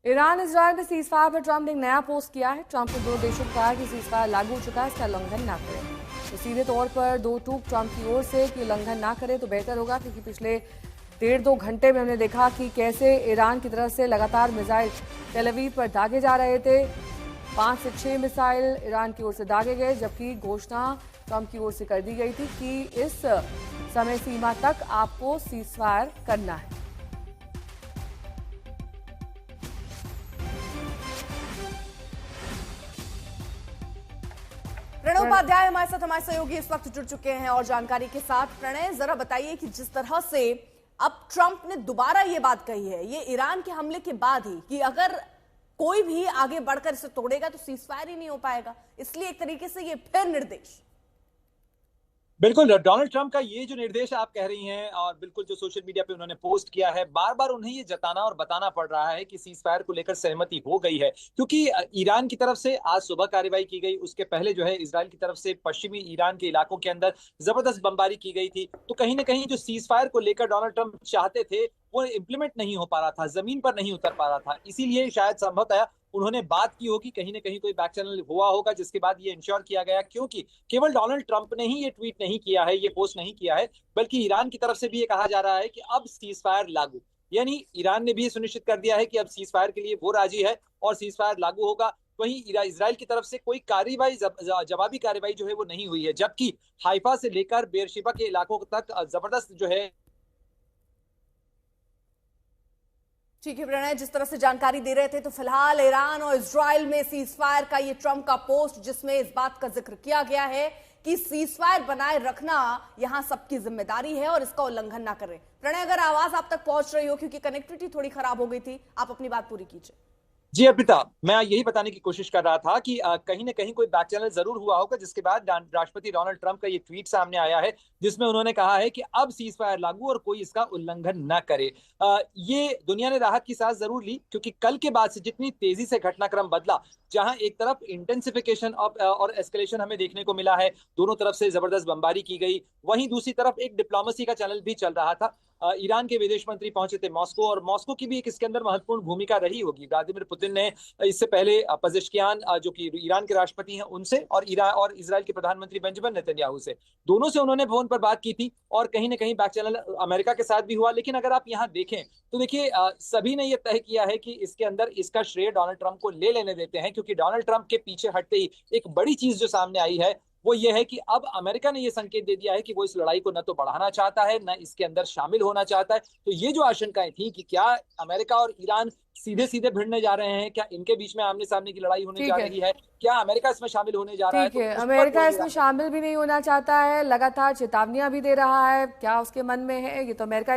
Iran Israel में ceasefire पर Trump ने एक नया पोस्ट किया है। ट्रंप ने दोनों देशों को कहा है कि सीजफायर लागू हो चुका है, इसका उल्लंघन ना करें। तो सीधे तौर पर दो टूक ट्रंप की ओर से कि उल्लंघन ना करें तो बेहतर होगा, क्योंकि पिछले 1.5-2 घंटे में हमने देखा कि कैसे ईरान की तरफ से लगातार मिसाइल तेल अवीव पर दागे जा रहे थे। 5 से 6 मिसाइल ईरान की ओर से दागे गए, जबकि घोषणा ट्रंप की ओर से कर दी गई थी कि इस समय सीमा तक आपको सीजफायर करना है। प्रणय उपाध्याय हमारे सहयोगी इस वक्त जुड़ चुके हैं और जानकारी के साथ। प्रणय, जरा बताइए कि जिस तरह से अब ट्रंप ने दोबारा ये बात कही है, ये ईरान के हमले के बाद ही, कि अगर कोई भी आगे बढ़कर इसे तोड़ेगा तो सीजफायर ही नहीं हो पाएगा, इसलिए एक तरीके से ये फिर निर्देश। बिल्कुल, डोनाल्ड ट्रंप का ये जो निर्देश आप कह रही हैं, और बिल्कुल जो सोशल मीडिया पे उन्होंने पोस्ट किया है, बार बार उन्हें ये जताना और बताना पड़ रहा है कि सीज फायर को लेकर सहमति हो गई है, क्योंकि ईरान की तरफ से आज सुबह कार्रवाई की गई। उसके पहले जो है इजराइल की तरफ से पश्चिमी ईरान के इलाकों के अंदर जबरदस्त बमबारी की गई थी। तो कहीं ना कहीं जो सीज फायर को लेकर डोनाल्ड ट्रंप चाहते थे वो इम्प्लीमेंट नहीं हो पा रहा था, जमीन पर नहीं उतर पा रहा था। इसीलिए शायद संभवतः उन्होंने बात की होगी, कहीं ना कहीं कोई बैक चैनल हुआ होगा, जिसके बाद ये इंश्योर किया गया। क्योंकि केवल डोनाल्ड ट्रंप ने ही ये ट्वीट नहीं किया है, ये पोस्ट नहीं किया है, बल्कि ईरान की तरफ से भी ये कहा जा रहा है कि अब सीज फायर लागू, यानी ईरान ने भी सुनिश्चित कर दिया है कि अब सीज फायर के लिए वो राजी है और सीज फायर लागू होगा। वहीं इजराइल की तरफ से कोई कार्रवाई, जवाबी कार्रवाई जो है वो नहीं हुई है, जबकि हाइफा से लेकर बेरशेबा के इलाकों तक जबरदस्त जो है। ठीक है प्रणय, जिस तरह से जानकारी दे रहे थे, तो फिलहाल ईरान और इजराइल में सीजफायर का ये ट्रंप का पोस्ट, जिसमें इस बात का जिक्र किया गया है कि सीजफायर बनाए रखना यहां सबकी जिम्मेदारी है और इसका उल्लंघन ना करें। प्रणय, अगर आवाज आप तक पहुंच रही हो, क्योंकि कनेक्टिविटी थोड़ी खराब हो गई थी, आप अपनी बात पूरी कीजिए। जी अर्पिता, मैं यही बताने की कोशिश कर रहा था कि कहीं ना कहीं कोई बैक चैनल जरूर हुआ होगा, जिसके बाद राष्ट्रपति डोनाल्ड ट्रंप का ये ट्वीट सामने आया है, जिसमें उन्होंने कहा है कि अब सीज फायर लागू और कोई इसका उल्लंघन न करे। ये दुनिया ने राहत की सांस जरूर ली, क्योंकि कल के बाद से जितनी तेजी से घटनाक्रम बदला, जहां एक तरफ इंटेंसिफिकेशन और एस्केलेशन हमें देखने को मिला है, दोनों तरफ से जबरदस्त बमबारी की गई, वहीं दूसरी तरफ एक डिप्लोमेसी का चैनल भी चल रहा था। ईरान के विदेश मंत्री पहुंचे थे मॉस्को, और मॉस्को की भी एक इसके अंदर महत्वपूर्ण भूमिका रही होगी। व्लादिमीर पुतिन ने इससे पहले पजेश्कियान, जो कि ईरान के राष्ट्रपति हैं, उनसे और इजराइल के प्रधानमंत्री बेंजामिन नेतन्याहू से, दोनों से उन्होंने फोन पर बात की थी। और कहीं ना कहीं बैक चैनल अमेरिका के साथ भी हुआ। लेकिन अगर आप यहाँ देखें तो देखिए, सभी ने यह तय किया है कि इसके अंदर इसका श्रेय डोनाल्ड ट्रंप को ले लेने देते हैं, क्योंकि डोनाल्ड ट्रंप के पीछे हटते ही एक बड़ी चीज जो सामने आई है वो ये है कि अब अमेरिका ने ये संकेत दे दिया है कि वो इस लड़ाई को न तो बढ़ाना चाहता है, न इसके अंदर शामिल होना चाहता है। तो ये जो आशंकाएं थी कि क्या अमेरिका और ईरान सीधे सीधे भिड़ने जा रहे हैं, क्या इनके बीच में आमने सामने की लड़ाई होने जा रही है, क्या अमेरिका इसमें शामिल होने जा रहा है? ठीक है, अमेरिका इसमें शामिल भी नहीं होना चाहता है, लगातार चेतावनियां भी दे रहा है। क्या उसके मन में है, ये तो अमेरिका